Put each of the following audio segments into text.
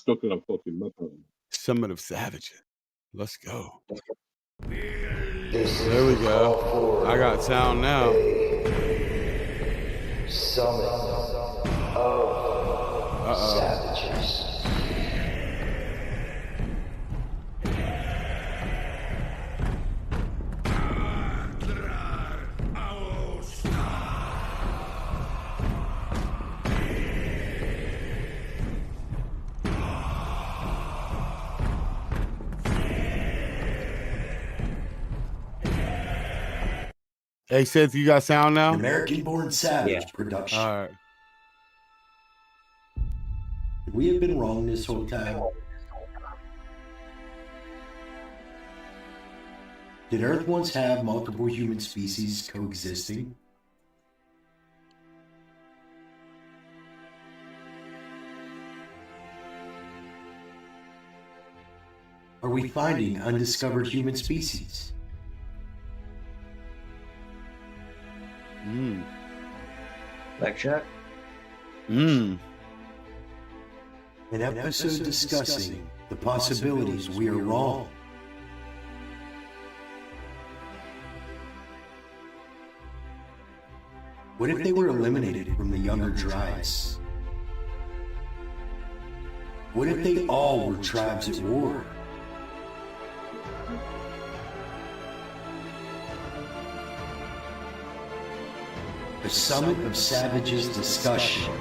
stuck in a fucking map. Summit of Savages. Let's go. There we go. I got sound now. Summit of Savages. Hey, Seth, you got sound now? American-born Savage production. All right. We have been wrong this whole time. Did Earth once have multiple human species coexisting? Are we finding undiscovered human species? Back shot. An episode discussing the possibilities we are wrong. What if they were eliminated from the younger tribes? What if they all were tribes at war? The Summit of Savages discussion.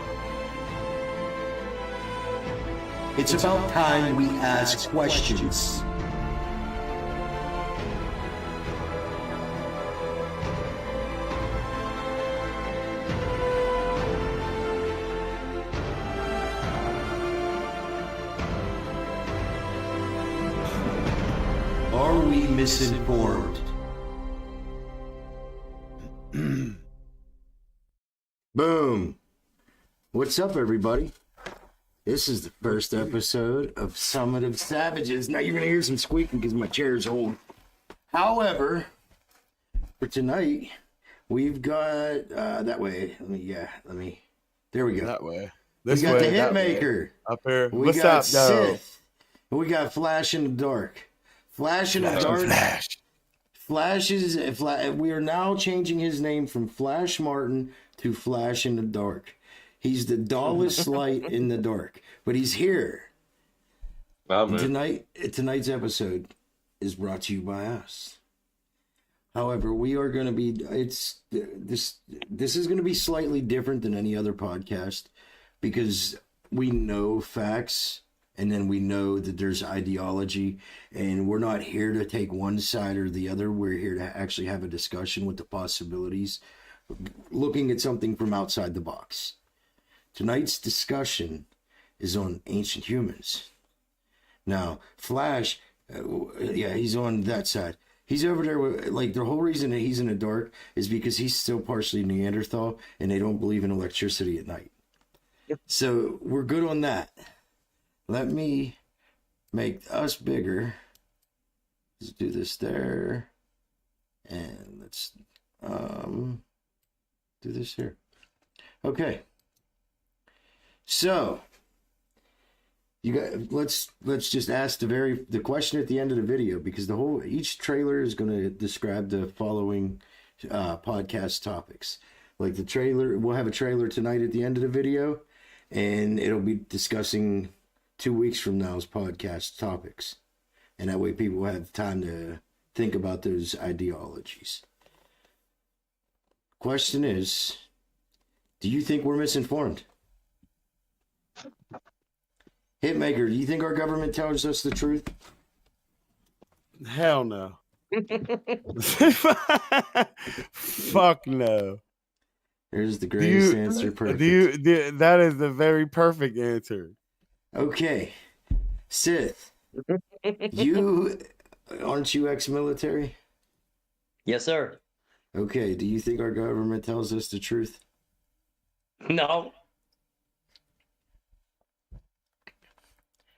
It's about time we ask questions. Are we misinformed? Boom. What's up, everybody? This is the first episode of Summit of Savages. Now you're going to hear some squeaking because my chair is old. However, for tonight, we've got, that way, there we go. That way. We got the Hitmaker. Up here. We What's got up, though? Sith. We got Flash in the Dark. Flash in the Dark. Flash is, we are now changing his name from Flash Martin to Flash in the Dark. He's the dullest light in the dark, but he's here. Wow, Tonight's episode is brought to you by us. However, we are going to be, this is going to be slightly different than any other podcast because we know facts and then we know that there's ideology, and we're not here to take one side or the other. We're here to actually have a discussion with the possibilities, looking at something from outside the box. Tonight's discussion is on ancient humans. Now, Flash, he's on that side. He's over there with, like, the whole reason that he's in the dark is because he's still partially Neanderthal and they don't believe in electricity at night. Yep. So we're good on that. Let me make us bigger. Let's do this there. And let's do this here. Okay. So you got, let's just ask the question at the end of the video, because each trailer is going to describe the following podcast topics. Like the trailer, we'll have a trailer tonight at the end of the video, and it'll be discussing 2 weeks from now's podcast topics. And that way people have time to think about those ideologies. Question is, do you think we're misinformed? Hitmaker, do you think our government tells us the truth? Hell no. Fuck no. There's the greatest answer. Perfect. That is the very perfect answer. Okay. Sith, aren't you ex-military? Yes, sir. Okay, do you think our government tells us the truth? No.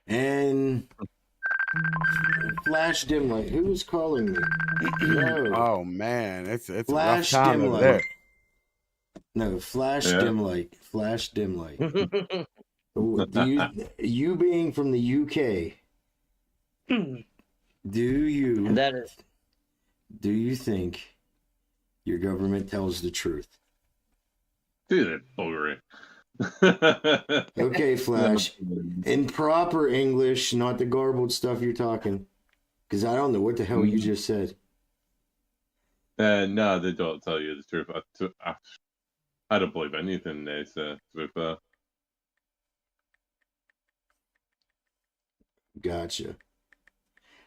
And Flash Dimlight, who is calling me? No. Oh man, it's Flash a rough time over Dimlight. there. No, Flash Dimlight. Flash Dimlight. You being from the UK, That is. do you think your government tells the truth? Dude, that buggery. Okay, Flash. In proper English, not the garbled stuff you're talking. Because I don't know what the hell you just said. No, they don't tell you the truth. I don't believe anything they say, to be fair. Gotcha.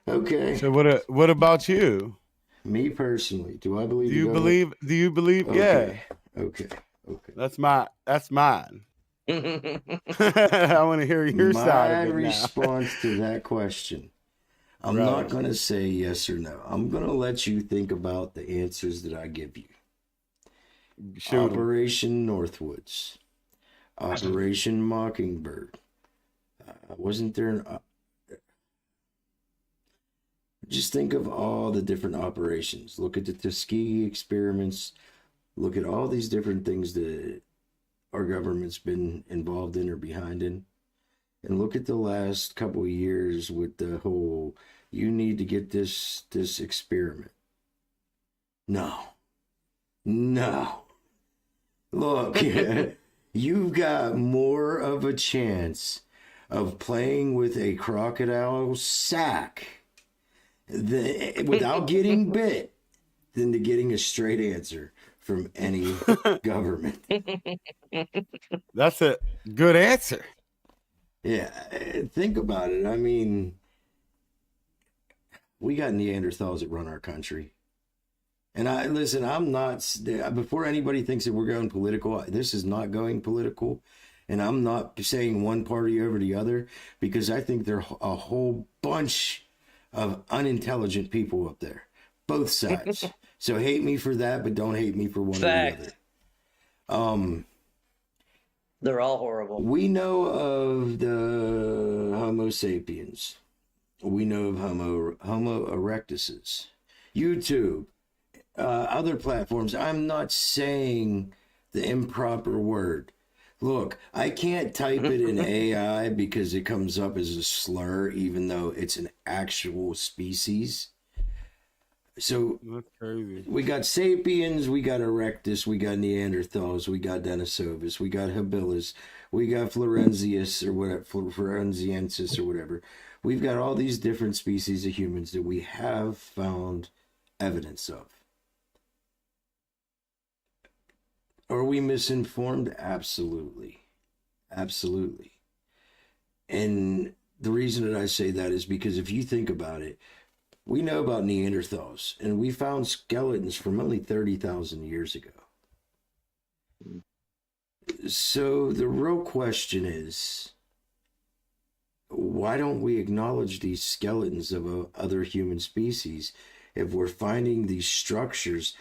Okay. So what about you? Me personally, do I believe? Do you believe? Do you believe? Okay. Okay. That's mine. I want to hear your side My of it now. response to that question. I'm not going to say yes or no. I'm going to let you think about the answers that I give you. Shoot 'em. Operation Northwoods. Operation Mockingbird. Wasn't there an... Just think of all the different operations. Look at the Tuskegee experiments. Look at all these different things that our government's been involved in or behind in. And look at the last couple of years with the whole, you need to get this experiment. No. Look, you've got more of a chance of playing with a crocodile sack without getting bit than to getting a straight answer from any government. That's a good answer. Yeah, think about it. I mean, we got Neanderthals that run our country. And I'm not, before anybody thinks that we're going political, this is not going political. And I'm not saying one party over the other, because I think there are a whole bunch of unintelligent people up there, both sides. So hate me for that, but don't hate me for one or the other. They're all horrible. We know of the Homo sapiens. We know of Homo erectuses. YouTube, other platforms. I'm not saying the improper word. Look, I can't type it in AI because it comes up as a slur, even though it's an actual species. So That's crazy. we got sapiens, we got erectus, we got Neanderthals, we got Denisovus, we got habilis, we got Florenzius or whatever, Florenziensis or whatever. We've got all these different species of humans that we have found evidence of. Are we misinformed? Absolutely. And the reason that I say that is because if you think about it, we know about Neanderthals, and we found skeletons from only 30,000 years ago. So the real question is, why don't we acknowledge these skeletons of other human species if we're finding these structures?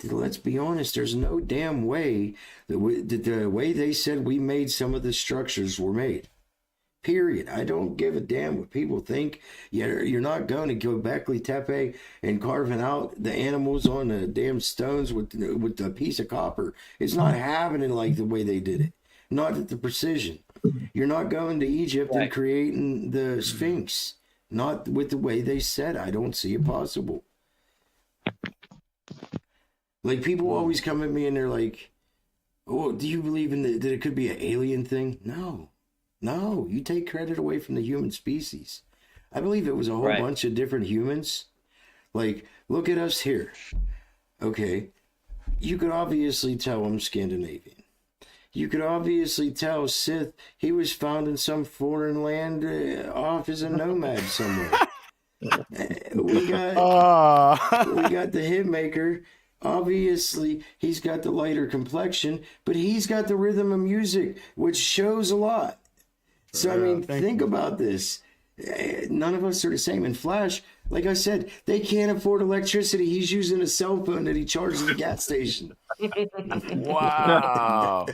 Let's be honest, there's no damn way that the way they said we made some of the structures were made. Period. I don't give a damn what people think. You're not going to go Göbekli Tepe and carving out the animals on the damn stones with a piece of copper. It's not happening like the way they did it. Not at the precision. You're not going to Egypt and creating the Sphinx. Not with the way they said. I don't see it possible. Like, people always come at me and they're like, oh, do you believe in that it could be an alien thing? No, you take credit away from the human species. I believe it was a whole bunch of different humans. Like, look at us here. Okay, you could obviously tell I'm Scandinavian. You could obviously tell Sith, he was found in some foreign land off as a nomad somewhere. we got the Hitmaker. Obviously, he's got the lighter complexion, but he's got the rhythm of music, which shows a lot. So, I mean, think about this. None of us are the same. In Flash, like I said, they can't afford electricity. He's using a cell phone that he charges at the gas station. Wow.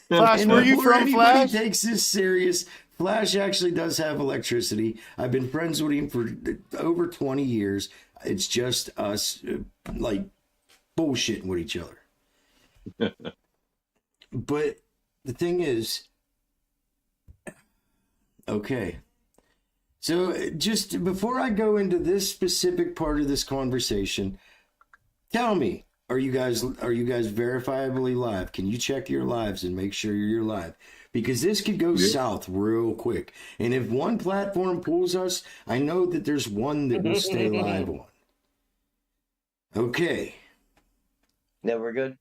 Flash, And where you before from, anybody Flash? takes this serious, Flash actually does have electricity. I've been friends with him for over 20 years. It's just us, like, bullshitting with each other. But the thing is, Okay. So just before I go into this specific part of this conversation, tell me, are you guys verifiably live? Can you check your lives and make sure you're live? Because this could go south real quick. And if one platform pulls us, I know that there's one that will stay live on. Okay. Yeah, we're good.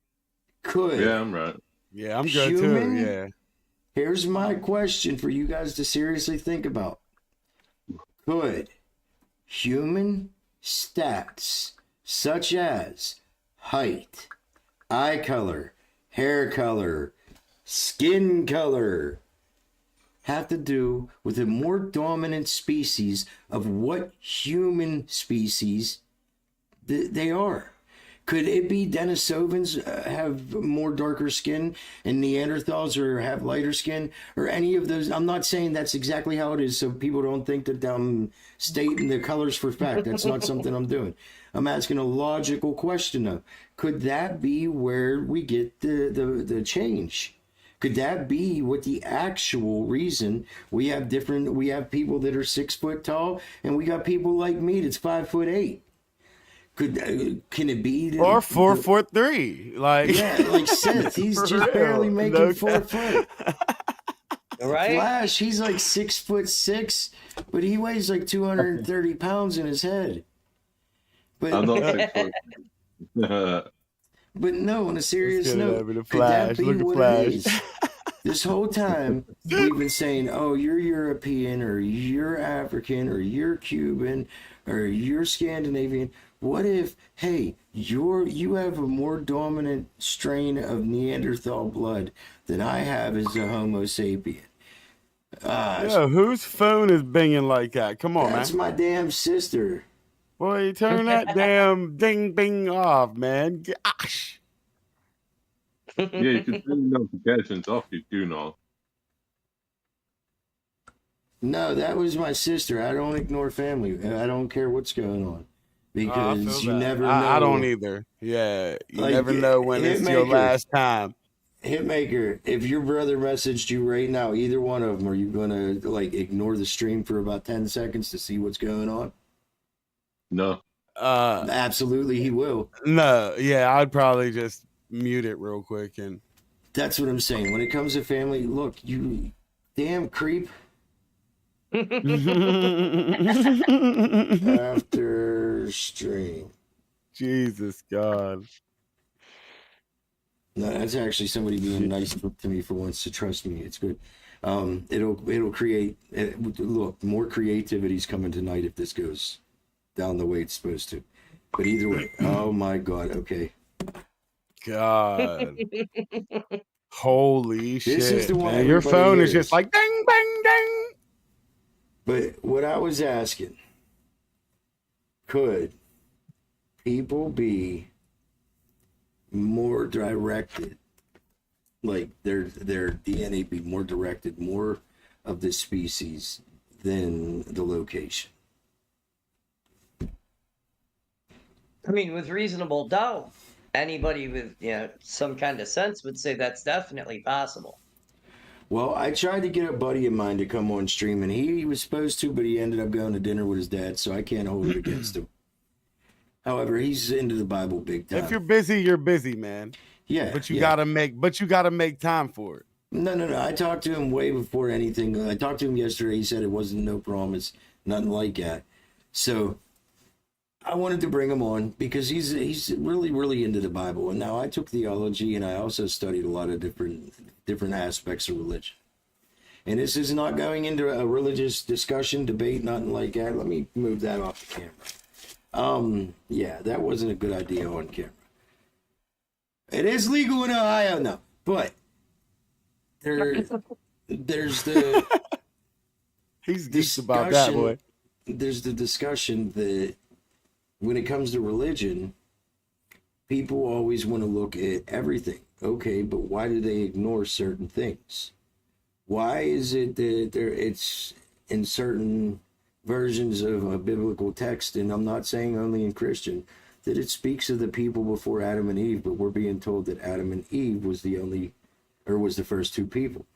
Could. Yeah, I'm right. Yeah, I'm good Human? too. Yeah. Here's my question for you guys to seriously think about. Could human stats such as height, eye color, hair color, skin color have to do with a more dominant species of what human species they are? Could it be Denisovans have more darker skin and Neanderthals or have lighter skin or any of those? I'm not saying that's exactly how it is, so people don't think that I'm stating the colors for fact. That's not something I'm doing. I'm asking a logical question though. Could that be where we get the change? Could that be what the actual reason we have people that are 6 foot tall and we got people like me that's 5'8"? Can it be Or 4'3"? Like like Seth, he's just real. barely making No 4 foot. Right? Flash, he's like 6'6", but he weighs like 230 pounds in his head. But I'm not 6 foot. but no, on a serious Let's get it note, over to could that Flash. be Look at what Flash. it is? This whole time we've been saying, "Oh, you're European, or you're African, or you're Cuban, or you're Scandinavian." What if, hey, you have a more dominant strain of Neanderthal blood than I have as a Homo sapien? Yo, whose phone is binging like that? Come on, That's man. my damn sister. Boy, turn that damn ding bing off, man. Gosh. Yeah, you can turn the notifications off. You do not. No, that was my sister. I don't ignore family. I don't care what's going on. Because you never know. I don't either. Yeah, you Like, never know when it's your Hitmaker. last time. Hitmaker, if your brother messaged you right now, either one of them, are you going to like ignore the stream for about 10 seconds to see what's going on? No. Absolutely, he will. No, yeah, I'd probably just mute it real quick and That's what I'm saying. When it comes to family, look, you damn creep. After stream. Jesus God. No, that's actually somebody being nice to me for once. To trust me, it's good. It'll create. Look, more creativity's coming tonight if this goes down the way it's supposed to. But either way, oh my God. Okay. God. Holy This shit. is the one man. Your everybody phone is hears. just like ding, ding, ding. But what I was asking, could people be more directed, like their DNA be more directed, more of the species than the location? I mean, with reasonable doubt, anybody with some kind of sense would say that's definitely possible. Well, I tried to get a buddy of mine to come on stream, and he was supposed to, but he ended up going to dinner with his dad, so I can't hold it against him. However, he's into the Bible big time. If you're busy, man. Yeah, But you gotta make time for it. No. I talked to him way before anything. I talked to him yesterday. He said it wasn't no promise, nothing like that. So I wanted to bring him on because he's really, really into the Bible. And now I took theology, and I also studied a lot of different aspects of religion. And this is not going into a religious discussion, debate, nothing like that. Let me move that off the camera. Yeah, that wasn't a good idea on camera. It is legal in Ohio now, but there's the He's geeked about that, boy. There's the discussion that when it comes to religion, people always want to look at everything. Okay, but why do they ignore certain things? Why is it that it's in certain versions of a biblical text, and I'm not saying only in Christian, that it speaks of the people before Adam and Eve, but we're being told that Adam and Eve was the first two people.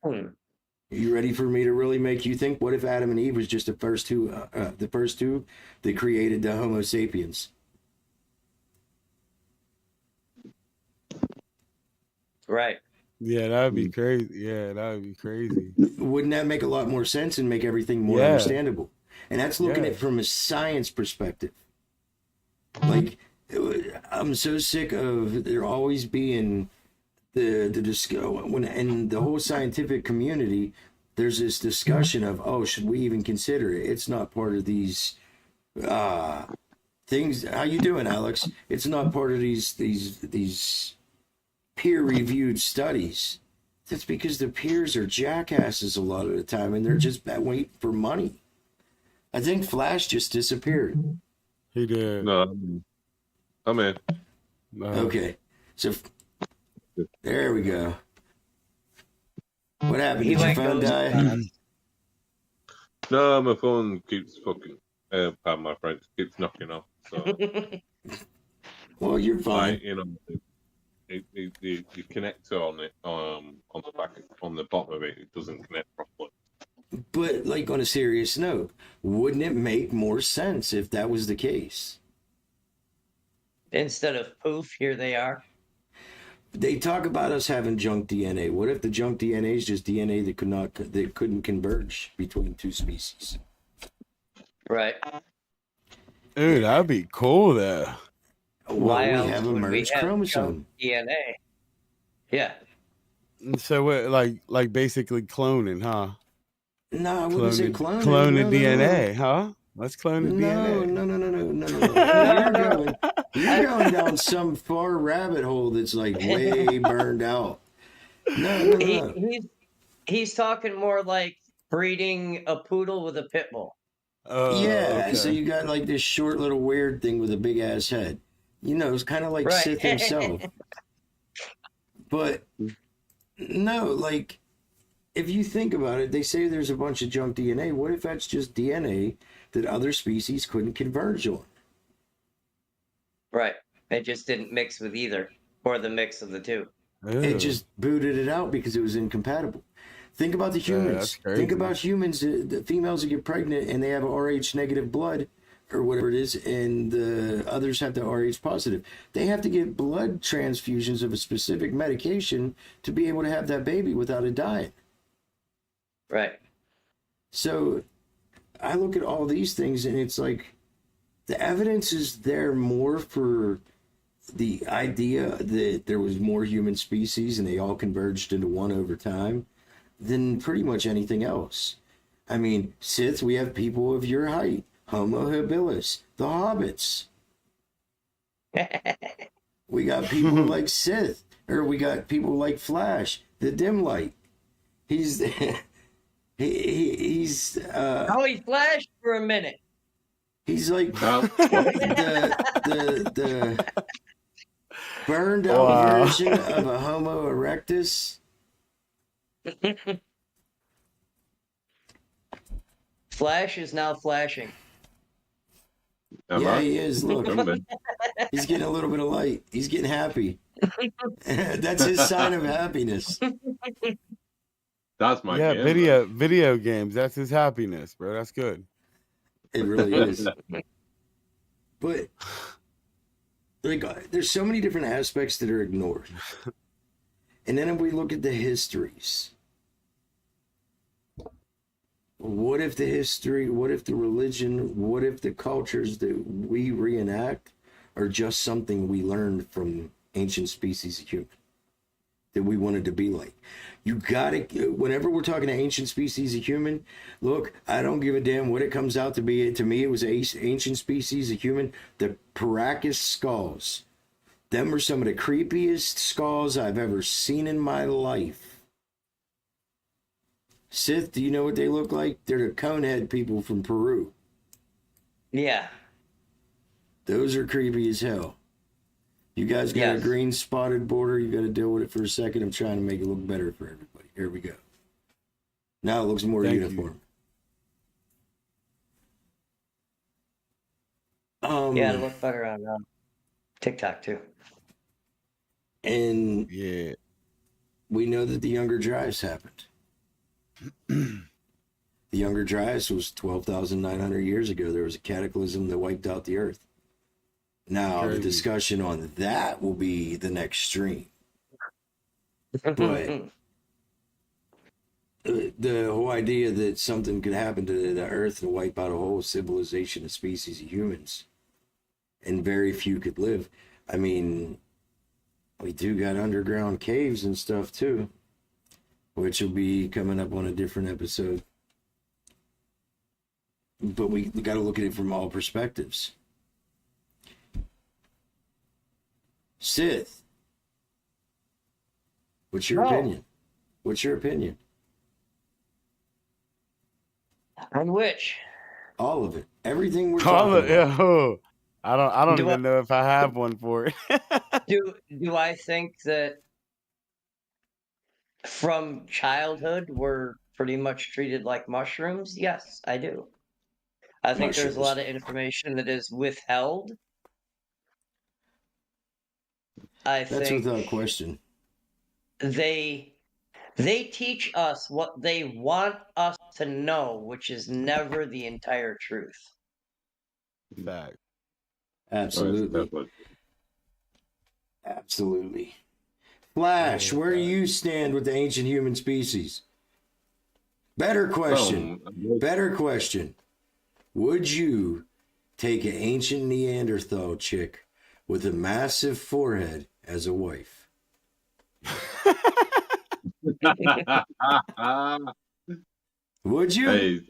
Hmm. You ready for me to really make you think? What if Adam and Eve was just the first two that created the Homo sapiens? Right. Yeah, that would be crazy. Yeah, that would be crazy. Wouldn't that make a lot more sense and make everything more Yeah. understandable? And that's looking Yeah. at it from a science perspective. Like, I'm so sick of there always being when in the whole scientific community, there's this discussion of, oh, should we even consider it? It's not part of these things. How you doing, Alex? It's not part of these peer-reviewed studies. That's because the peers are jackasses a lot of the time, and they're just waiting for money. I think Flash just disappeared. He did. No, I'm in. Okay, so there we go. What happened? He Did your went phone ghost die? fast. No, my phone keeps fucking. Pardon my French, keeps knocking off. So, Well, you're fine. like, you know, the connector on it, on the back, on the bottom of it, it doesn't connect properly. But, like, on a serious note, wouldn't it make more sense if that was the case? Instead of poof, here they are. They talk about us having junk DNA. What if the junk DNA is just DNA that couldn't converge between two species? Right. Dude, that'd be cool though. Well, we else have a would we merged have chromosome. DNA. Yeah. So what, like basically cloning, huh? No, I wouldn't say cloning. Cloning No, no, DNA, huh? Let's clone the No, DNA. no. You're going down some far rabbit hole that's like way burned out. No. He's talking more like breeding a poodle with a pit bull. Oh, Yeah, okay. so you got like this short little weird thing with a big ass head. You know, it's kind of like Right. Sith himself. But no, like if you think about it, they say there's a bunch of junk DNA. What if that's just DNA that other species couldn't converge on? Right. It just didn't mix with either, or the mix of the two. It just booted it out because it was incompatible. Think about the humans. that's crazy. Think about humans, the females that get pregnant and they have RH negative blood or whatever it is, and the others have the RH positive. They have to get blood transfusions of a specific medication to be able to have that baby without it dying. Right. So I look at all these things and it's like the evidence is there more for the idea that there was more human species and they all converged into one over time than pretty much anything else. I mean, Sith, we have people of your height. Homo habilis, the hobbits. We got people like Sith, or we got people like Flash, the dim light. He's he's Oh, he flashed for a minute. he's like Now, the burned out version of a Homo erectus. Flash is now flashing. Yeah, he is. Look, I'm in. he's getting a little bit of light. He's getting happy. That's his sign of happiness. That's my yeah, game, video games. That's his happiness, bro. That's good. It really is. But like, there's so many different aspects that are ignored. And then if we look at the histories, what if the history, what if the religion, what if the cultures that we reenact are just something we learned from ancient species of human that we wanted to be like? You gotta, whenever we're talking to ancient species of human, look, I don't give a damn what it comes out to be. To me, it was ancient species of human. The Paracas skulls, them are some of the creepiest skulls I've ever seen in my life. Sith, do you know what they look like? They're the conehead people from Peru. Yeah. Those are creepy as hell. You guys got a green spotted border. You got to deal with it for a second. I'm trying to make it look better for everybody. Here we go. Now it looks more uniform. Yeah, it looked better on TikTok too. And Yeah, we know that the younger drives happened. The Younger Dryas was 12,900 years ago. There was a cataclysm that wiped out the Earth. Now, the discussion on that will be the next stream. But the whole idea that something could happen to the Earth and wipe out a whole civilization, a species of humans, and very few could live. I mean, we do got underground caves and stuff too, which will be coming up on a different episode. But we got to look at it from all perspectives. Sith, what's your opinion? What's your opinion? On which? All of it. Everything we're Call talking it. about. Oh, I don't Do even know if I have one for it. Do I think that from childhood we're pretty much treated like mushrooms? Yes, I do. I think there's a lot of information that is withheld. That's think without question. they teach us what they want us to know, which is never the entire truth. Fact. Absolutely. Absolutely. Flash, where do you stand with the ancient human species? Better question. Better question. Would you take an ancient Neanderthal chick with a massive forehead as a wife? Would you? Hey,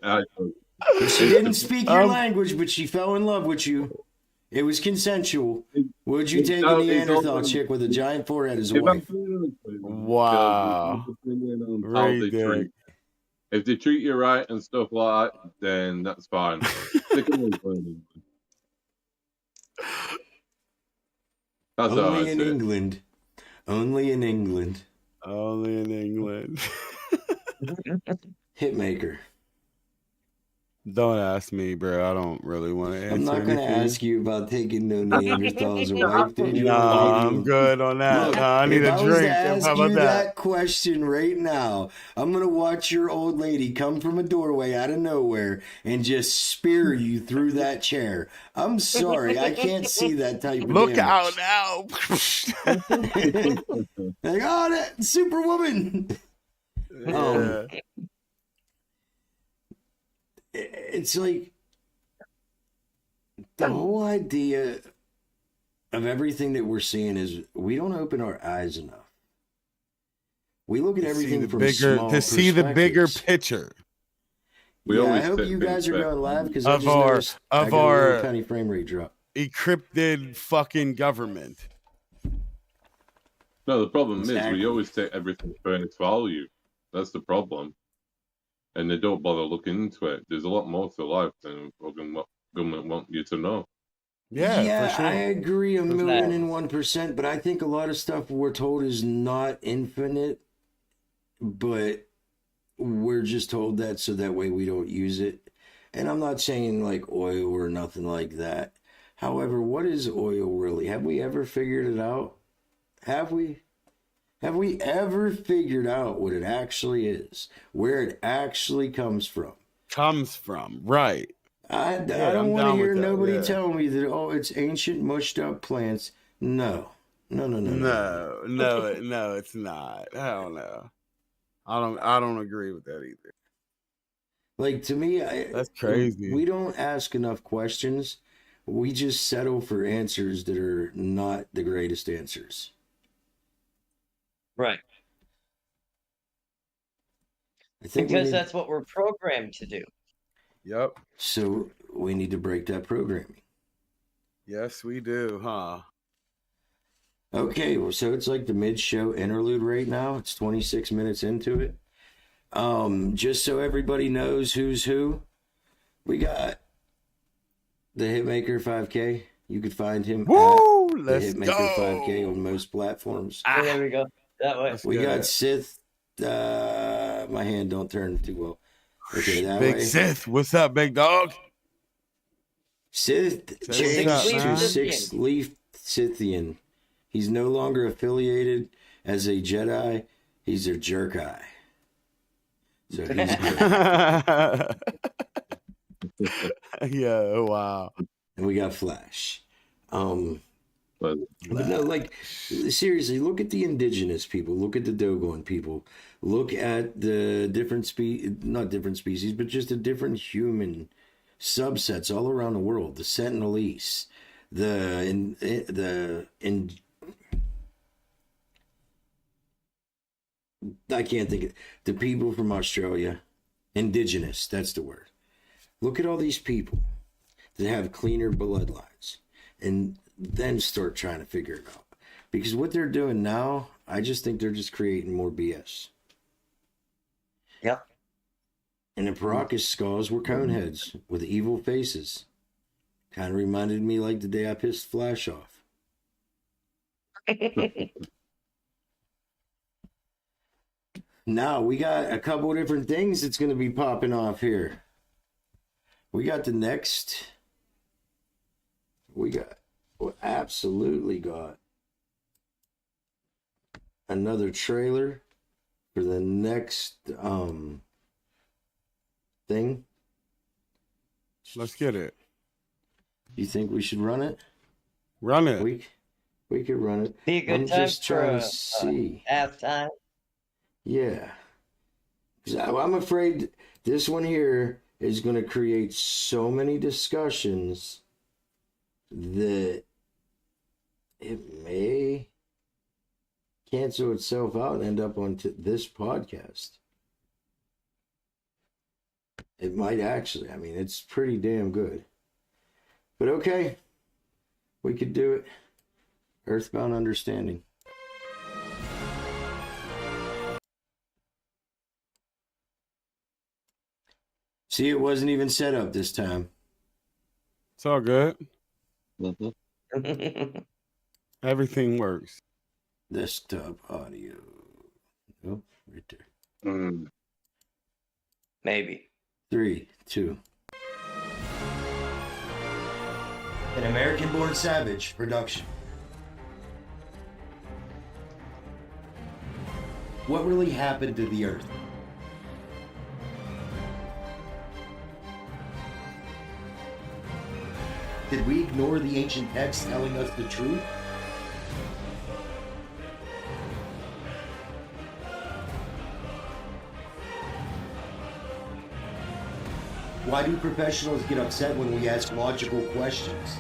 She didn't speak your language, but she fell in love with you. It was consensual. Would you take a Neanderthal chick with a giant forehead as a wife? Wow. If they treat you right and stuff like that, then that's fine. That's Only in England. Only in England. Only in England. Hitmaker. Don't ask me, bro. I don't really want to answer. I'm not going to ask you about taking no Neanderthal as a wife, dude. No, I'm good on that. Look, I need a if I was drink. to ask How about you that? that question right now, I'm going to watch your old lady come from a doorway out of nowhere and just spear you through that chair. I'm sorry. I can't see that type of Look damage. out now. Like, oh, that Superwoman. Yeah. It's like the whole idea of everything that we're seeing is we don't open our eyes enough. We look at everything from small to see the bigger perspectives. picture I hope you guys are going live because I got a little penny frame rate drop. encrypted fucking government. No, the problem Exactly. is we always take everything for its value. That's the problem. And they don't bother looking into it. There's a lot more to life than fucking what government want you to know. Yeah, for sure. I agree 1,001%, but I think a lot of stuff we're told is not infinite, but we're just told that so that way we don't use it. And I'm not saying like oil or nothing like that. However, what is oil really? Have we ever figured it out? Have we? Have we ever figured out what it actually is? Where it actually comes from? Right. I don't want to hear nobody tell me that, oh, it's ancient mushed up plants. No, it's not. Hell no. I don't agree with that either. Like, to me, That's crazy. We don't ask enough questions. We just settle for answers that are not the greatest answers. Right. I think Because that's what we're programmed to do. Yep. So we need to break that programming. Yes, we do, huh? Okay, well, so it's like the mid-show interlude right now. It's 26 minutes into it. Just so everybody knows who's who, we got the Hitmaker 5K. You could find him Woo! at the Let's Hitmaker go. 5K on most platforms. Oh, there we go. That way. That's We good. got Sith. My hand don't turn too well. Okay, that Big way. Sith, what's up, big dog? Sith Say what's changed up, to man. Sixth Leaf Scythian. He's no longer affiliated as a Jedi. He's a jerk eye. So he's Yeah, wow. and we got Flash. But But no, like seriously, look at the indigenous people, look at the Dogon people, look at the not different species, but just the different human subsets all around the world. The Sentinelese, I can't think of the people from Australia, indigenous. That's the word. Look at all these people that have cleaner bloodlines, and then start trying to figure it out. Because what they're doing now, I just think they're just creating more BS. Yep. And the Paracas skulls were cone heads with evil faces. Kind of reminded me like the day I pissed Flash off. Now, we got a couple of different things that's going to be popping off here. We absolutely got another trailer for the next thing. Let's get it. You think we should run it? Run it. We could run it. Be a good I'm time just for trying a to see. halftime. Yeah. 'Cause I'm afraid this one here is going to create so many discussions that it may cancel itself out and end up on this podcast. It might actually. I mean, it's pretty damn good. But okay, we could do it. Earthbound Understanding. See, it wasn't even set up this time. It's all good. mhm. Everything works. Desktop audio. Oh, right there. Maybe. 3, 2. An American-born savage production. What really happened to the Earth? Did we ignore the ancient texts telling us the truth? Why do professionals get upset when we ask logical questions?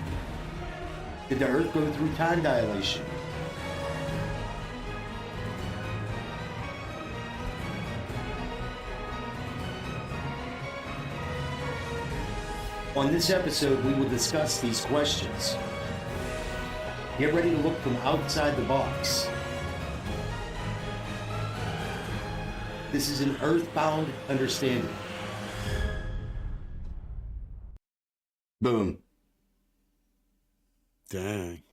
Did the Earth go through time dilation? On this episode, we will discuss these questions. Get ready to look from outside the box. This is an earthbound understanding. Boom. Dang.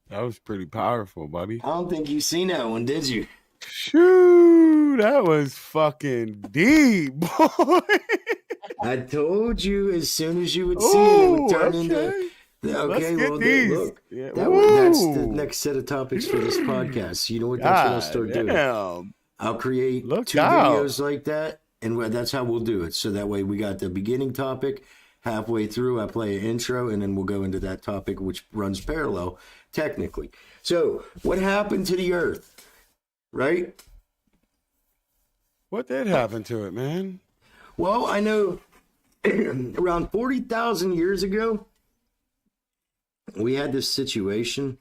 That was pretty powerful, buddy. I don't think you seen that one, did you? Shoo, that was fucking deep, boy. I told you as soon as you would see it, it would turn into. Okay, Let's well, get these. look, Yeah. that's the Woo. next set of topics for this podcast. You know what? That's what I'll start doing. Damn. I'll create Look 2 out. videos like that, and that's how we'll do it. So that way we got the beginning topic. Halfway through, I play an intro, and then we'll go into that topic, which runs parallel, technically. So, what happened to the Earth? Right? What did happen to it, man? Well, I know around 40,000 years ago, we had this situation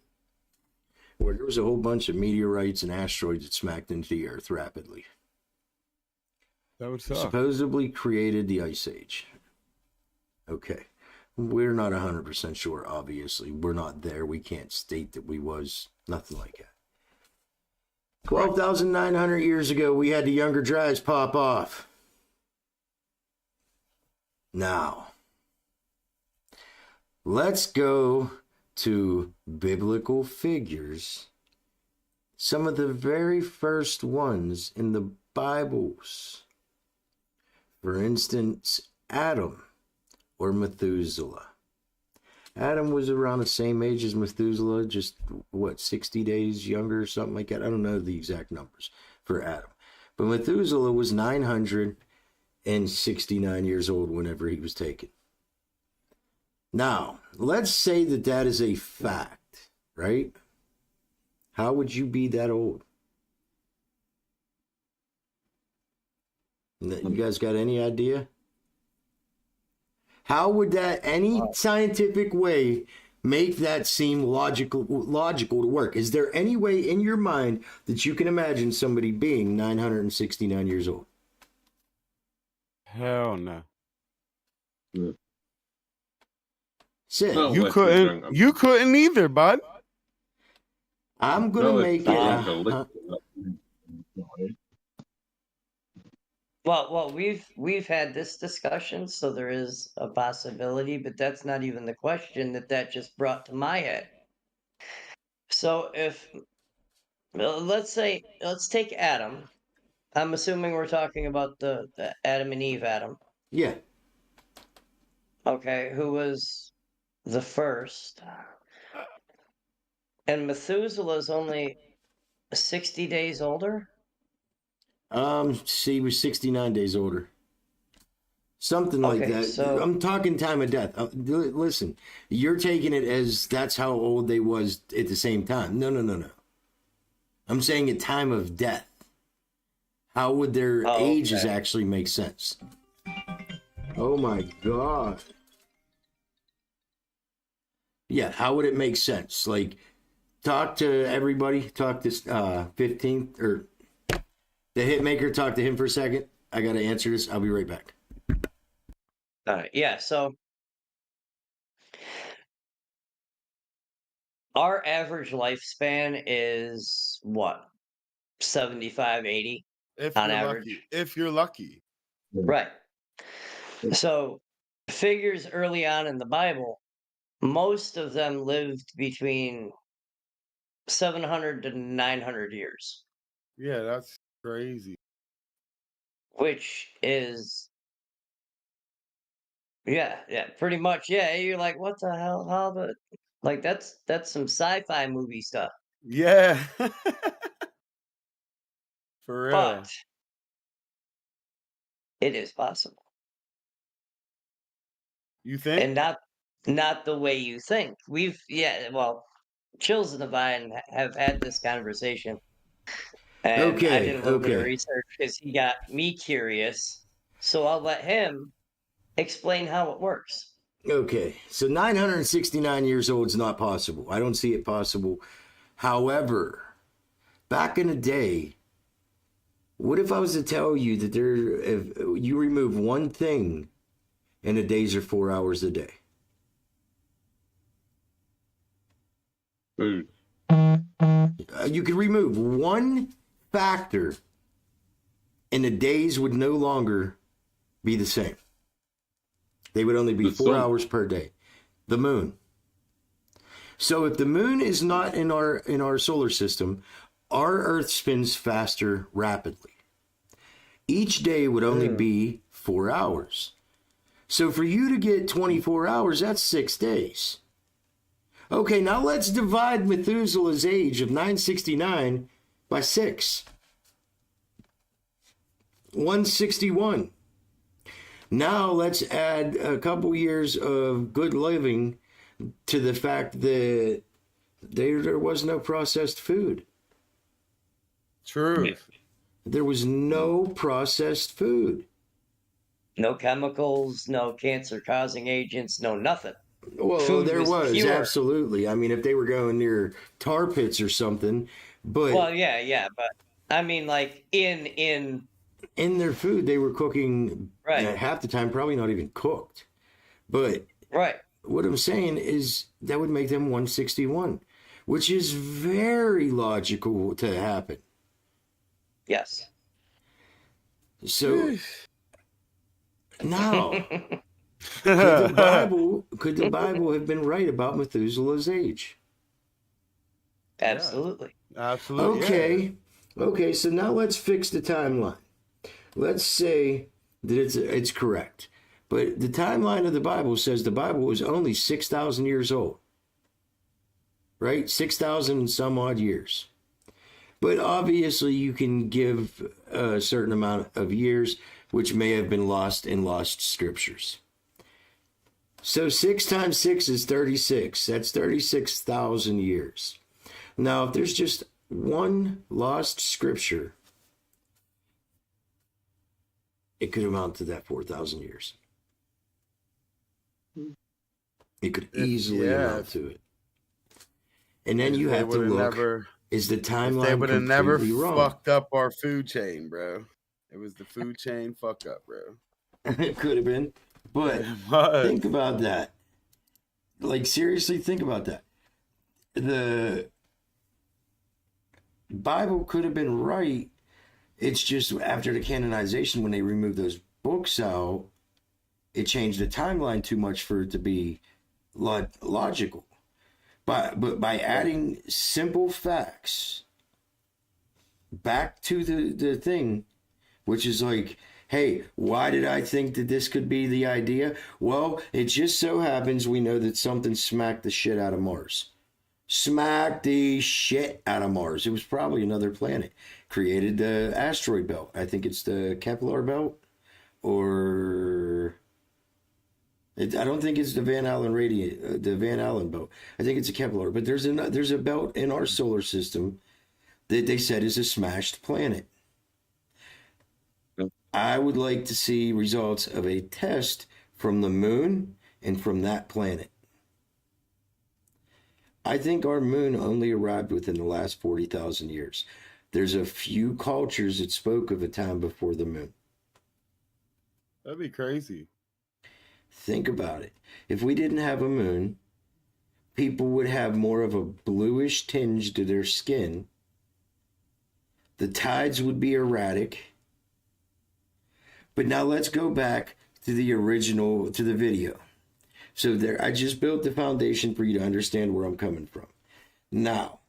where there was a whole bunch of meteorites and asteroids that smacked into the Earth rapidly. That would suck. Supposedly created the Ice Age. Okay. We're not 100% sure, obviously. We're not there. We can't state that we was. Nothing like that. 12,900 years ago, we had the Younger Dryas pop off. Now, let's go to biblical figures. Some of the very first ones in the Bibles. For instance, Adam or Methuselah. Adam was around the same age as Methuselah, just 60 days younger or something like that. I don't know the exact numbers for Adam. But Methuselah was 969 years old whenever he was taken. Now, let's say that that is a fact, right? How would you be that old? You guys got any idea? How would that, any scientific way, make that seem logical to work? Is there any way in your mind that you can imagine somebody being 969 years old? Hell no. Yeah. Sid, No. You Unless couldn't. you're young. You couldn't either, bud. I'm gonna No, make it's it. like a lick. Well, we've had this discussion, so there is a possibility, but that's not even the question that just brought to my head. So let's take Adam. I'm assuming we're talking about the Adam and Eve Adam. Yeah. Okay, who was the first? And Methuselah's only 60 days older? He was 69 days older. Something like Okay, that. so- I'm talking time of death. Listen, you're taking it as that's how old they was at the same time. No. I'm saying at time of death. How would their ages okay. actually make sense? Oh my God. Yeah, how would it make sense? Like, talk to everybody. Talk to 15th or the Hitmaker. Talk to him for a second. I got to answer this. I'll be right back. Yeah, so our average lifespan is what? 75, 80 If on you're average. lucky. If you're lucky. Right. So figures early on in the Bible, most of them lived between 700 to 900 years, Yeah, that's crazy. which is yeah, pretty much. Yeah, you're like, what the hell? How the like that's some sci-fi movie stuff. Yeah. For real. But it is possible. You think? And not the way you think. Chills and the Vine have had this conversation. And I did a little bit of research because he got me curious. So I'll let him explain how it works. Okay, so 969 years old is not possible. I don't see it possible. However, back in the day, what if I was to tell you that if you remove one thing and the days are 4 hours a day? Food. You could remove one factor and the days would no longer be the same. They would only be The 4 sun. hours per day. The moon. So if the moon is not in our solar system, our Earth spins faster rapidly. Each day would only be 4 hours. So for you to get 24 hours, that's 6 days. Okay, now let's divide Methuselah's age of 969 by 6. 161. Now let's add a couple years of good living to the fact that there was no processed food. Truth. There was no processed food. No chemicals, no cancer-causing agents, no nothing. Well, Food there was pure. absolutely. I mean, if they were going near tar pits or something, but Well, yeah, but I mean, like in in their food, they were cooking Right. half the time, probably not even cooked. But right. what I'm saying is that would make them 161, which is very logical to happen. Yes. So now, could the Bible have been right about Methuselah's age? Absolutely. Absolutely. Okay, so now let's fix the timeline. Let's say that it's correct. But the timeline of the Bible says the Bible was only 6,000 years old. Right? 6,000 and some odd years. But obviously, you can give a certain amount of years, which may have been lost in lost scriptures. So 6 times 6 is 36. That's 36,000 years. Now, if there's just one lost scripture, it could amount to that 4,000 years. It could easily amount to it. And then you have to look, is the timeline They would have never wrong? fucked up our food chain, bro. It was the food chain fuck up, bro. It could have been. But think about that. Like, seriously, think about that. The Bible could have been right. It's just after the canonization, when they removed those books out, it changed the timeline too much for it to be logical. But by adding simple facts back to the thing, which is like, hey, why did I think that this could be the idea? Well, it just so happens we know that something smacked the shit out of Mars. Smacked the shit out of Mars. It was probably another planet. Created the asteroid belt. I think it's the Kepler belt. Or I don't think it's the Van Allen belt. I think it's a Kepler. But there's a belt in our solar system that they said is a smashed planet. I would like to see results of a test from the moon and from that planet. I think our moon only arrived within the last 40,000 years. There's a few cultures that spoke of a time before the moon. That'd be crazy. Think about it. If we didn't have a moon, people would have more of a bluish tinge to their skin. The tides would be erratic. But now let's go back to the video. So there, I just built the foundation for you to understand where I'm coming from. Now,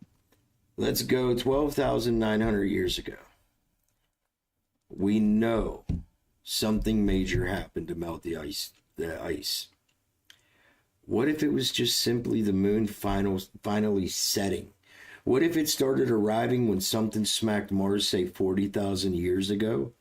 let's go 12,900 years ago. We know something major happened to melt the ice. What if it was just simply the moon finally setting? What if it started arriving when something smacked Mars, say 40,000 years ago?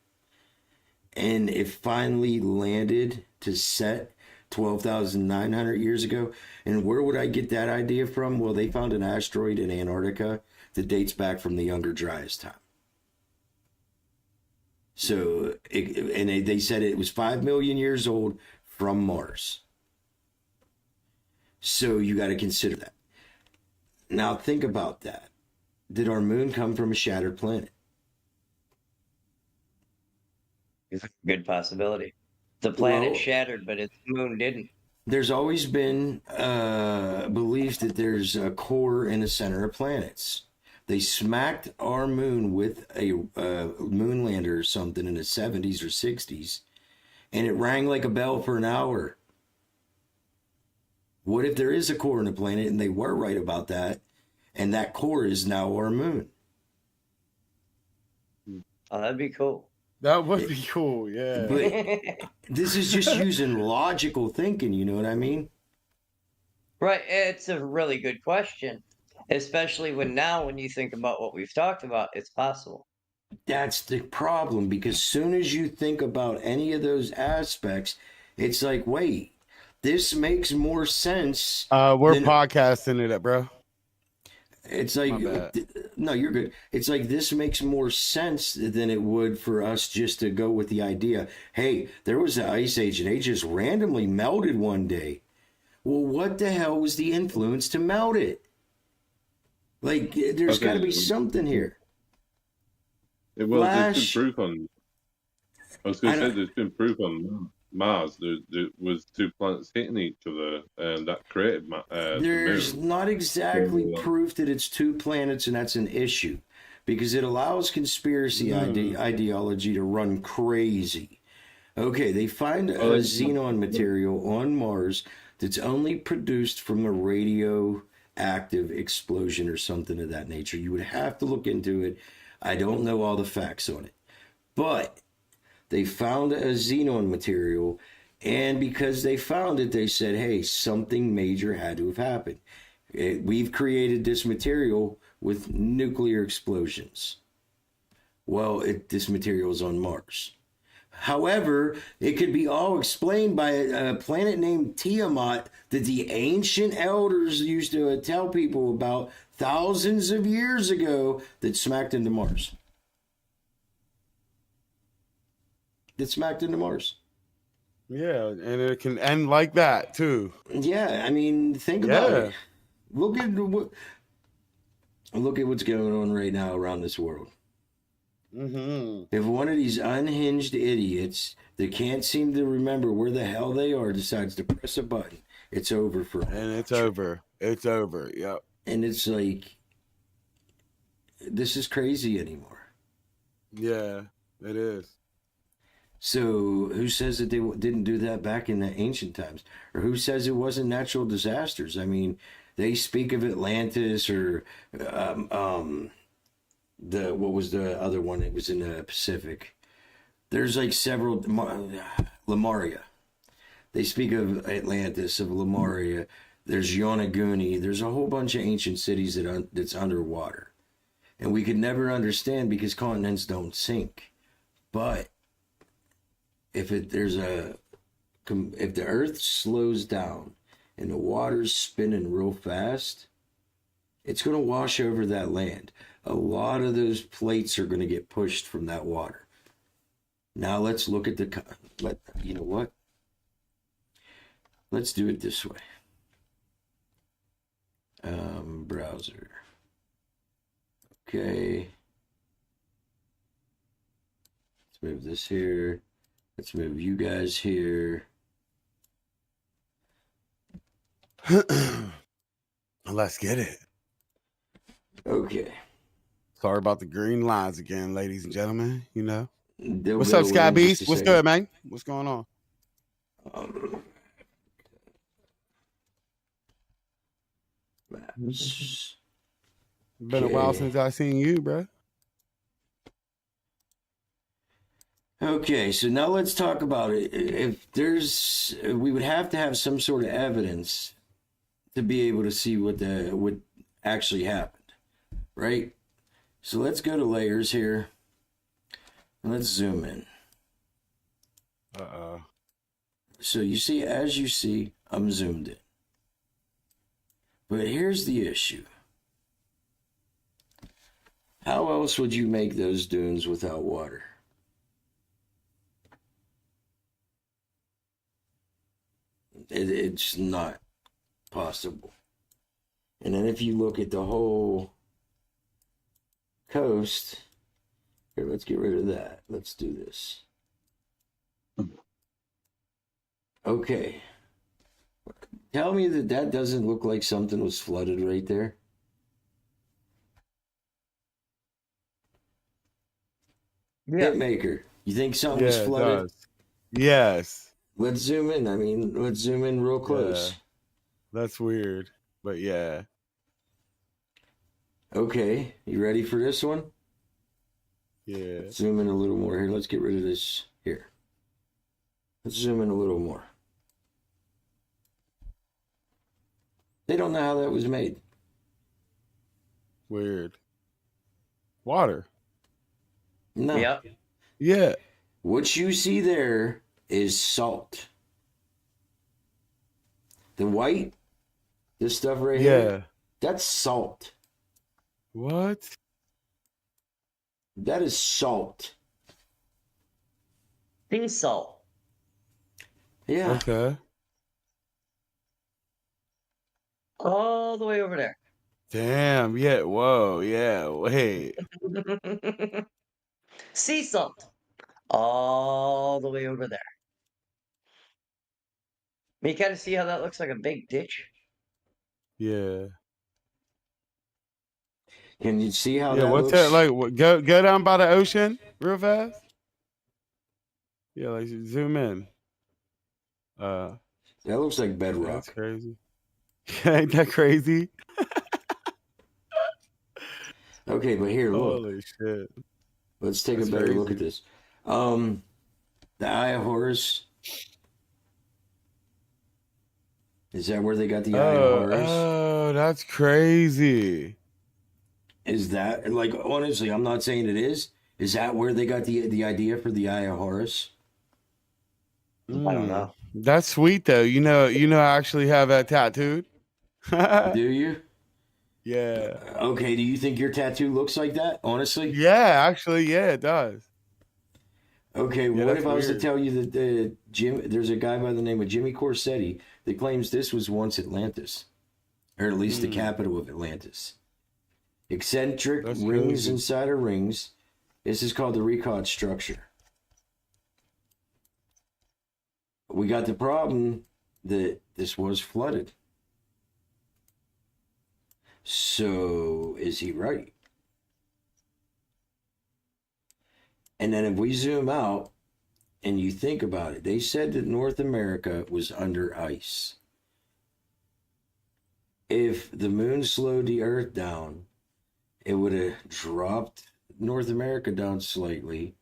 And it finally landed to set 12,900 years ago. And where would I get that idea from? Well, they found an asteroid in Antarctica that dates back from the Younger Dryas time. So, they said it was 5 million years old from Mars. So you got to consider that. Now think about that. Did our moon come from a shattered planet? It's a good possibility. The planet shattered, but its moon didn't. There's always been belief that there's a core in the center of planets. They smacked our moon with a moon lander or something in the 70s or 60s, and it rang like a bell for an hour. What if there is a core in the planet and they were right about that, and that core is now our moon? Oh, that'd be cool. That would be cool, yeah. But this is just using logical thinking, you know what I mean? Right. It's a really good question, especially when you think about what we've talked about, it's possible. That's the problem, because soon as you think about any of those aspects, it's like, wait, this makes more sense. We're podcasting it up, bro. It's like, no, you're good. It's like, this makes more sense than it would for us just to go with the idea, hey, there was an ice age and they just randomly melted one day. Well, what the hell was the influence to melt it? Like, there's got to be something here. There's been proof on. I was going to say there's been proof on Mars. There was two planets hitting each other, and that created. There's not exactly proof that it's two planets, and that's an issue, because it allows conspiracy ideology to run crazy. Okay, they find a xenon material on Mars that's only produced from a radioactive explosion or something of that nature. You would have to look into it. I don't know all the facts on it. But they found a xenon material, and because they found it, they said, hey, something major had to have happened. We've created this material with nuclear explosions. Well, this material is on Mars. However, it could be all explained by a planet named Tiamat that the ancient elders used to tell people about thousands of years ago that smacked into Mars. Yeah, and it can end like that too. Yeah, I mean, think about it. Look at what's going on right now around this world. Mm-hmm. If one of these unhinged idiots that can't seem to remember where the hell they are decides to press a button, it's over for them. And it's over. It's over. Yep. And it's like, this is crazy anymore. Yeah, it is. So who says that they didn't do that back in the ancient times? Or who says it wasn't natural disasters? I mean, they speak of Atlantis or what was the other one? It was in the Pacific. There's like several, Lemuria. They speak of Atlantis, of Lemuria. There's Yonaguni. There's a whole bunch of ancient cities that's underwater. And we could never understand because continents don't sink. But if the earth slows down and the water's spinning real fast, it's going to wash over that land. A lot of those plates are going to get pushed from that water. Now let's look at you know what? Let's do it this way. Browser. Okay. Let's move this here. Let's move you guys here. Let's get it. Okay. Sorry about the green lines again, ladies and gentlemen. You know. What's Go up, Sky away in just Beast? a What's second. good, man? What's going on? Maps. Been a while since I seen you, bro. Okay, so now let's talk about it. We would have to have some sort of evidence to be able to see what actually happened, right? So let's go to layers here, and let's zoom in. So as you see, I'm zoomed in. But here's the issue. How else would you make those dunes without water? It's not possible. And then if you look at the whole coast, here, let's get rid of that. Let's do this. Okay. Tell me that doesn't look like something was flooded right there. Yeah. Hitmaker, you think something was Yeah, it flooded? does. Yes. Let's zoom in. Let's zoom in real close. Yeah. That's weird. But yeah. Okay, you ready for this one? Yeah. Zoom in a little more here. Let's get rid of this here. Let's zoom in a little more. They don't know how that was made. Weird. Water. No. Yep. Yeah. What you see there is salt. The white, this stuff right here, that's salt. What? That is salt. Sea salt. Yeah. Okay. All the way over there. Damn. Yeah. Whoa. Yeah. Wait. Sea salt. All the way over there. You kind of see how that looks like a big ditch? Yeah. Can you see how Yeah. that What's looks? that like? Go down by the ocean real fast. Yeah. Like zoom in. That looks like bedrock. That's crazy. Ain't that crazy? Okay, but here, look. Holy shit. Let's take That's a better look at crazy. this. The Eye of Horus. Is that where they got the Eye of Horus? Oh, that's crazy. Is that, like, honestly, I'm not saying it is. Is that where they got the idea for the Eye of Horus? I don't know. That's sweet though. I actually have that tattooed. Do you? Yeah. Okay, do you think your tattoo looks like that, honestly? Yeah, actually, yeah, it does. Okay, Yeah, what that's if I was to weird. tell you that there's a guy by the name of Jimmy Corsetti that claims this was once Atlantis, or at least the capital of Atlantis. Eccentric That's rings crazy. inside of rings. This is called the Ricard structure. We got the problem that this was flooded. So, is he right? And then if we zoom out and you think about it, they said that North America was under ice. If the moon slowed the Earth down, it would have dropped North America down slightly.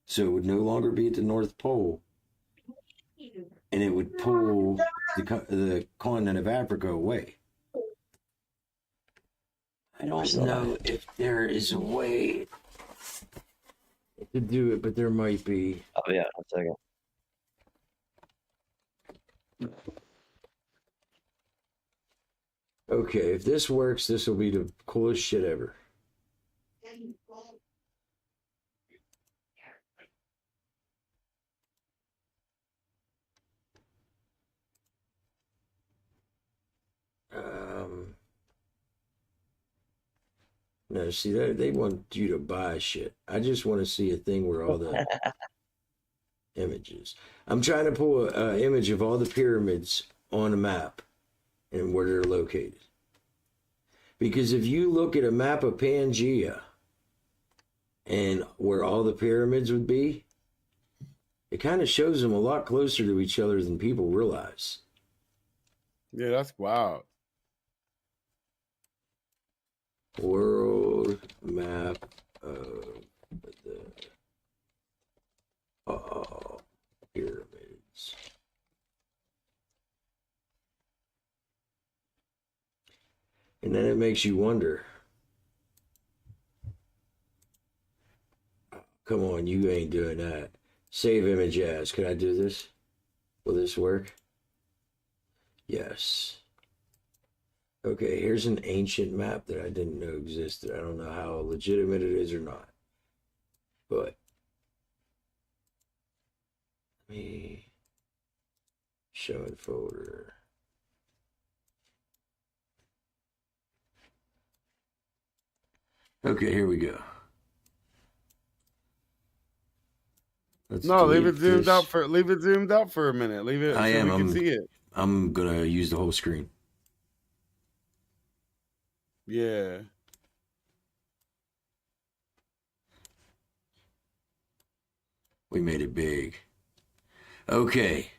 So it would no longer be at the North Pole. And it would pull the continent of Africa away. I don't know if there is a way to do it, but there might be. Oh yeah, one second. Okay, if this works, this will be the coolest shit ever. No, see, they want you to buy shit. I just want to see a thing where all the images. I'm trying to pull an image of all the pyramids on a map and where they're located. Because if you look at a map of Pangea and where all the pyramids would be, it kind of shows them a lot closer to each other than people realize. Yeah, that's wild. World map of the pyramids. And then it makes you wonder. Come on, you ain't doing that. Save image as. Can I do this? Will this work? Yes. Okay, here's an ancient map that I didn't know existed. I don't know how legitimate it is or not. But let me show in folder. Okay, here we go. Let's Leave it delete zoomed this. out for a minute. Leave it I so am. we can see it. I'm gonna use the whole screen. Yeah. We made it big. Okay.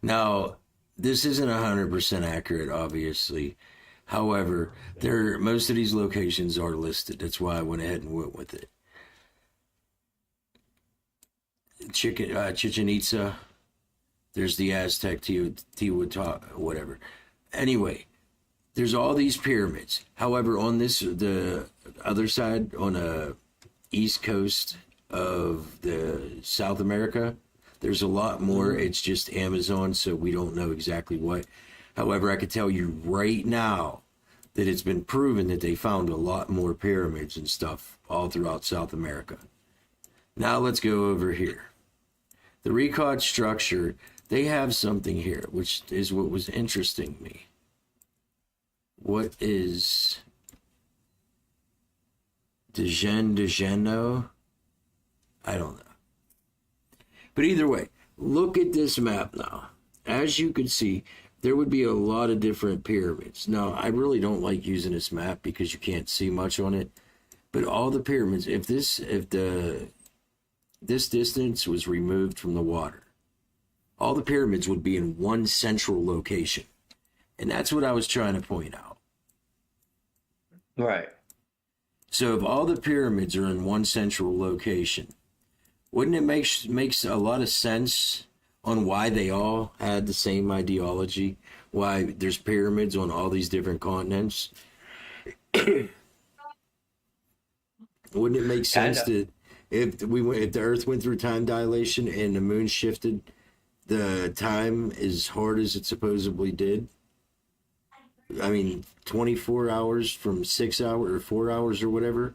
Now, this isn't 100% accurate, obviously. However, most of these locations are listed. That's why I went ahead and went with it. Chichen Itza. There's the Aztec, Teotihuacan, whatever. Anyway, there's all these pyramids. However, on the other side, on the east coast of the South America, there's a lot more. It's just Amazon, so we don't know exactly what. However, I could tell you right now that it's been proven that they found a lot more pyramids and stuff all throughout South America. Now let's go over here. The Ricard structure, they have something here, which is what was interesting to me. What is de Geno? I don't know. But either way, look at this map now. As you can see, there would be a lot of different pyramids. Now, I really don't like using this map because you can't see much on it. But all the pyramids, if this distance was removed from the water, all the pyramids would be in one central location. And that's what I was trying to point out. Right. So if all the pyramids are in one central location, wouldn't it makes a lot of sense on why they all had the same ideology? Why there's pyramids on all these different continents? Wouldn't it make sense Kinda. if the Earth went through time dilation and the moon shifted the time as hard as it supposedly did? I mean, 24 hours from 6 hours or 4 hours or whatever.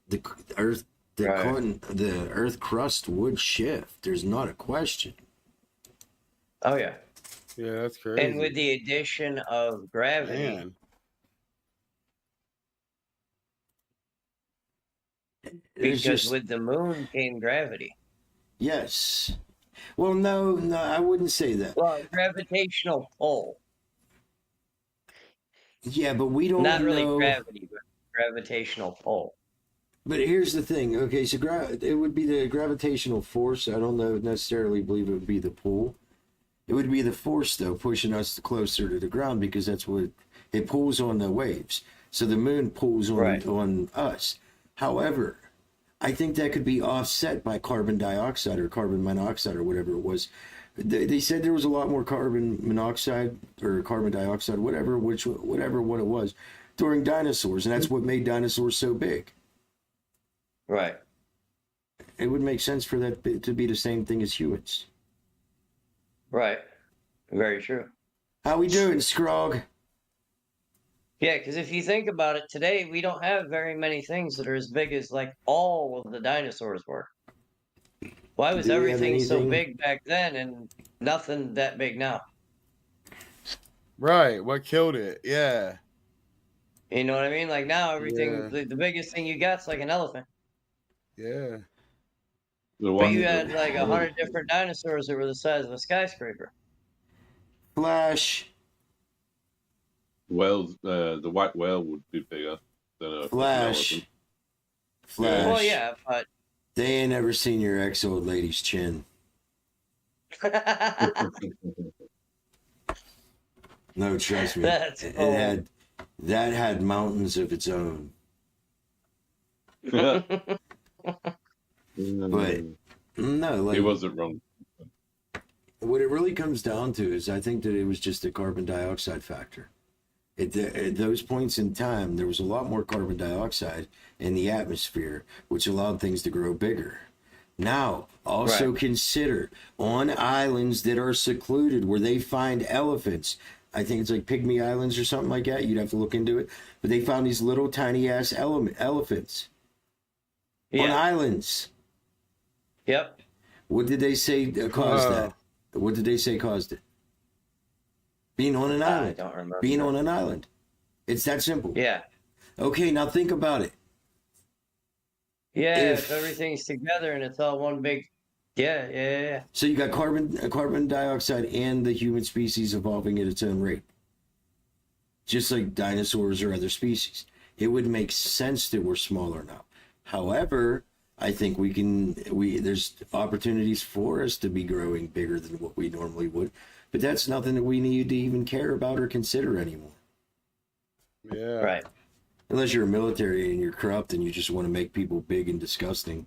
The Earth, Right. the Earth crust would shift. There's not a question. Oh yeah. Yeah, that's And with crazy. the addition of gravity, Man. There's because just with the moon came gravity. yes. Well, no, I wouldn't say that. Well, gravitational pull. Yeah, but we Not don't really know. gravity, but gravitational pull. But here's the thing. Okay, so it would be the gravitational force. I don't know necessarily believe it would be the pull. It would be the force though pushing us closer to the ground because that's what it pulls on the waves. So the moon pulls Right. on us. However, I think that could be offset by carbon dioxide or carbon monoxide or whatever it was. They said there was a lot more carbon monoxide or carbon dioxide, whatever what it was, during dinosaurs, and that's what made dinosaurs so big. Right. It would make sense for that to be the same thing as humans. Right. Very true. How we doing, Scrog? Yeah, because if you think about it, today we don't have very many things that are as big as like all of the dinosaurs were. Why was Do we have everything so anything? big back then and nothing that big now? Right. What killed it? Yeah. You know what I mean? Like now, everything, Yeah. the biggest thing you got's like an elephant. Yeah. The But you one had that like 100 different dinosaurs that were the size of a skyscraper. Flash, whales, the white whale would be bigger than a fucking Flash, elephant. Flash. Well, yeah, but They ain't ever seen your ex-old lady's chin. No, trust me. that's It cold. had that had mountains of its own. But no, he like wasn't wrong. what it really comes down to is I think that it was just a carbon dioxide factor. At those points in time, there was a lot more carbon dioxide in the atmosphere, which allowed things to grow bigger. Now, also Right. consider on islands that are secluded where they find elephants. I think it's like Pygmy Islands or something like that. You'd have to look into it. But they found these little tiny ass elephants on Yeah. islands. Yep. What did they say caused that? What did they say caused it? Being on an I island. don't remember. Being on an island. It's that simple. Yeah. Okay, now think about it. Yeah, If- if everything's together and it's all one big. Yeah. So you got carbon dioxide and the human species evolving at its own rate, just like dinosaurs or other species. It would make sense that we're smaller now. However, I think there's opportunities for us to be growing bigger than what we normally would, but that's nothing that we need to even care about or consider anymore. Yeah. Right. Unless you're a military and you're corrupt and you just want to make people big and disgusting.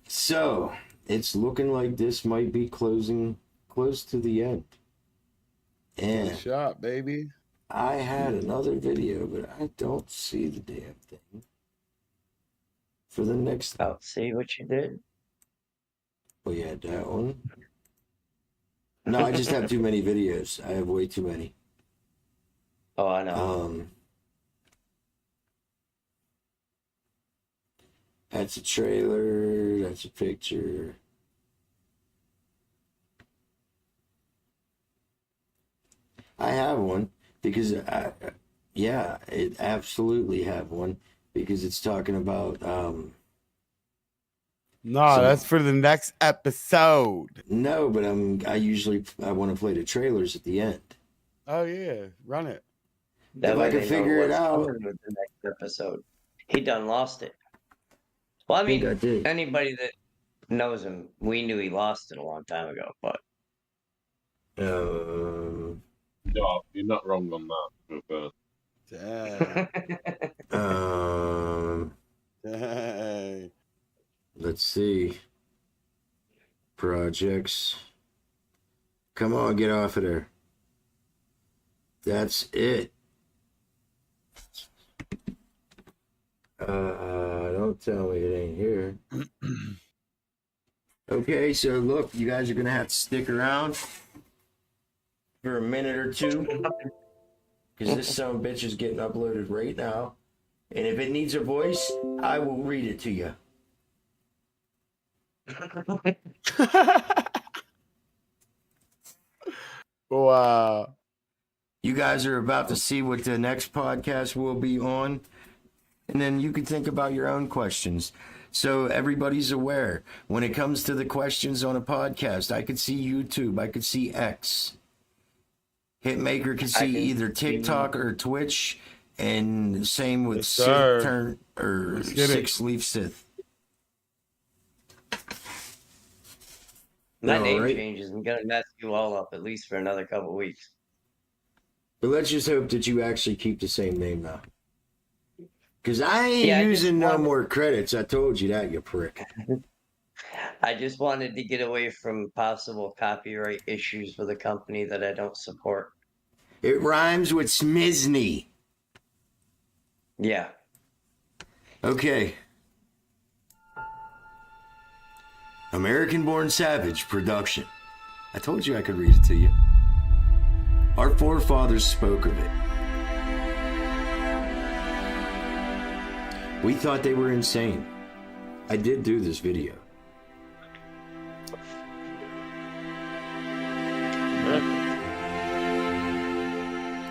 So it's looking like this might be closing close to the end. Good And shot, baby. I had another video, but I don't see the damn thing. For the next, Oh, see what you did? oh yeah, that one. No, I just have too many videos. I have way too many. Oh, I know. That's a trailer. That's a picture. I have one because yeah, it absolutely have one because it's talking about No, So- that's for the next episode. no, but I want to play the trailers at the end. Oh yeah, run it. That if way I can they know figure it what's out. coming with the next episode. He done lost it. Well, I think mean, I did. anybody that knows him, we knew he lost it a long time ago. But No, you're not wrong on that. Dang. Dang. Let's see. Projects. Come on, get off of there. That's it. Don't tell me it ain't here. Okay, so look, you guys are gonna have to stick around for a minute or two because this son of a bitch is getting uploaded right now. And if it needs a voice, I will read it to you. Wow. You guys are about to see what the next podcast will be on. And then you can think about your own questions. So everybody's aware. When it comes to the questions on a podcast, I could see YouTube. I could see X. Hitmaker could see either TikTok or Twitch. And same with Six Leaf Sith. My name changes. I'm gonna mess you all up at least for another couple weeks. But let's just hope that you actually keep the same name now. Because I ain't using no more credits. I told you that, you prick. I just wanted to get away from possible copyright issues with a company that I don't support. It rhymes with Smizney. Yeah. Okay. American-born savage production. I told you I could read it to you. Our forefathers spoke of it. We thought they were insane. I did do this video.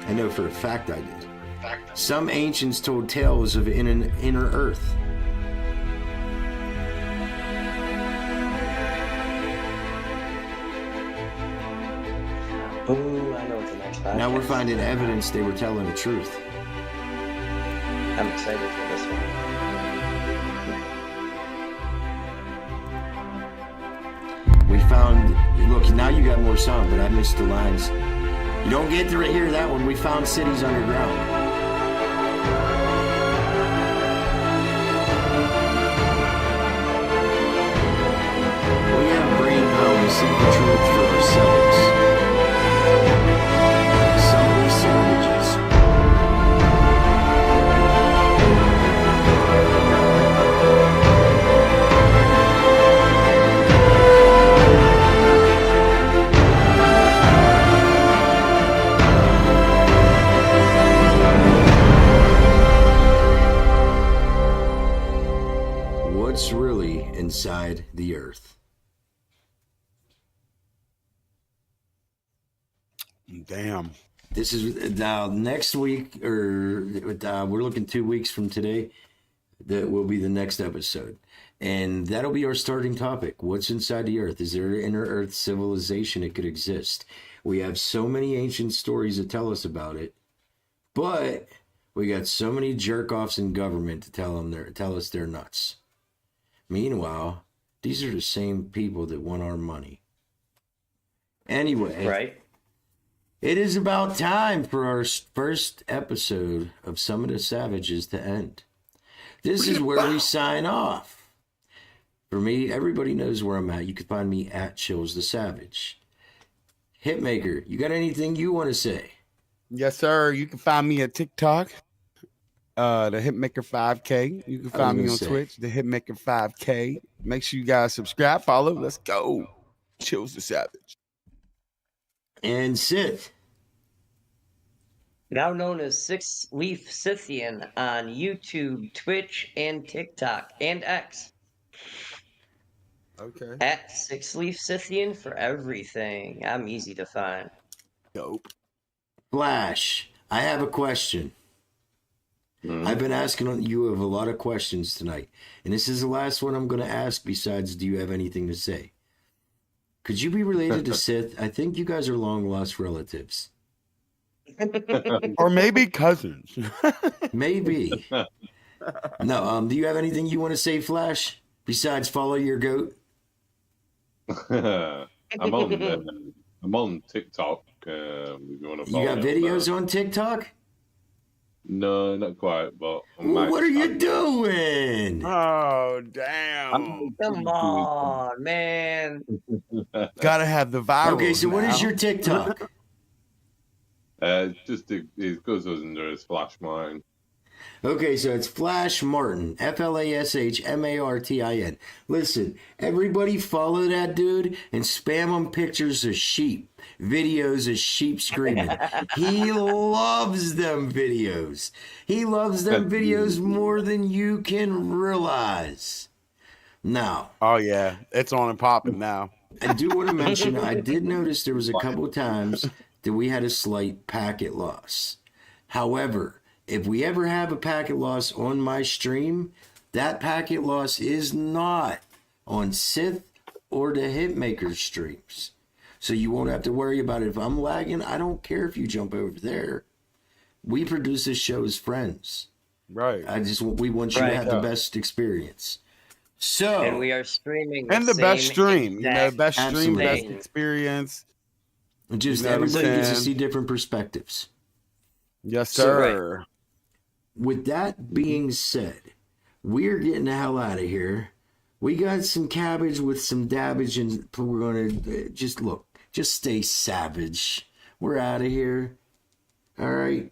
I know for a fact I did. Some ancients told tales of an inner earth. Ooh, I know what the next podcast. Now we're finding evidence they were telling the truth. I'm excited for this one. We found, look, now you got more song, but I missed the lines. You don't get to hear that one. We found cities underground. We have brain power to see the truth for ourselves. Some of these savages. What's really inside the earth? Damn. This is now next week, or we're looking 2 weeks from today. That will be the next episode, and that'll be our starting topic. What's inside the earth? Is there an inner earth civilization that could exist? We have so many ancient stories that tell us about it, but we got so many jerk offs in government to tell us they're nuts. Meanwhile, these are the same people that want our money. Anyway, Right? it is about time for our first episode of Some of the Savages to end. This is where we sign off. For me, everybody knows where I'm at. You can find me at cHiLzTheSavage. Hitmaker, you got anything you want to say? Yes, sir. You can find me at TikTok, the Hitmaker 5K. You can find me on Twitch, the Hitmaker 5K. Make sure you guys subscribe, follow. Let's go. cHiLzTheSavage. And Sith. Now known as Six Leaf Scythian on YouTube, Twitch, and TikTok, and X. Okay. At Six Leaf Scythian for everything. I'm easy to find. Dope. Flash, I have a question. I've been asking you of a lot of questions tonight, and this is the last one I'm going to ask besides, do you have anything to say? Could you be related to Sith? I think you guys are long-lost relatives. Or maybe cousins. Maybe. No, do you have anything you want to say, Flash, besides follow your goat? I'm on TikTok. If you want to You got videos on TikTok? No, not quite, but What are you doing? Oh, damn. Come on, man. Gotta have the viral. Okay, so what is your TikTok? It goes under as Flash Mine. Okay, so it's Flash Martin, FlashMartin. Listen, everybody follow that dude and spam him pictures of sheep, videos of sheep screaming. He loves them videos. He loves them videos more than you can realize. Now, Oh yeah, it's on and popping now. I do want to mention, I did notice there was a couple of times that we had a slight packet loss. However, if we ever have a packet loss on my stream, that packet loss is not on Sith or the Hitmaker streams. So you won't have to worry about it. If I'm lagging, I don't care if you jump over there. We produce this show as friends. Right. We want you to have the best experience. So, and we are streaming And the best same stream, exact best stream, Absolutely. best experience. just You know what I'm everybody gets to saying? see different perspectives. Yes, So, sir. With that being said, we're getting the hell out of here. We got some cabbage with some dabbage, and we're going to just stay savage. We're out of here. All right.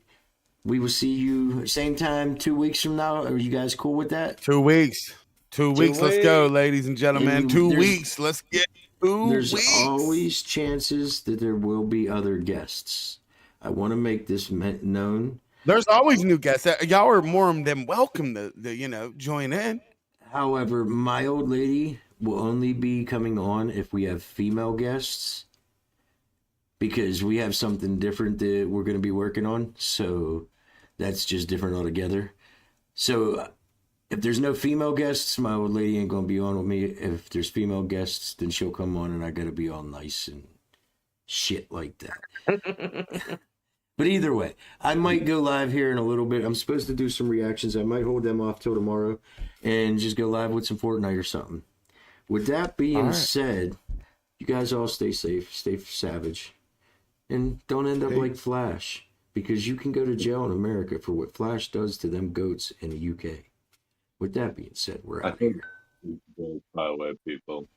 We will see you same time 2 weeks from now. Are you guys cool with that? 2 weeks. 2 weeks. Let's go, ladies and gentlemen. And 2 there's- weeks. Let's get 2 There's weeks. always chances that there will be other guests. I want to make this known. There's always new guests. Y'all are more than welcome to join in. However, my old lady will only be coming on if we have female guests, because we have something different that we're going to be working on. So that's just different altogether. So if there's no female guests, my old lady ain't going to be on with me. If there's female guests, then she'll come on, and I got to be all nice and shit like that. But either way, I might go live here in a little bit. I'm supposed to do some reactions. I might hold them off till tomorrow and just go live with some Fortnite or something. With that being said, you guys all stay safe, stay savage, and don't end up like Flash, because you can go to jail in America for what Flash does to them goats in the UK. With that being said, we're out of here. By the way, people.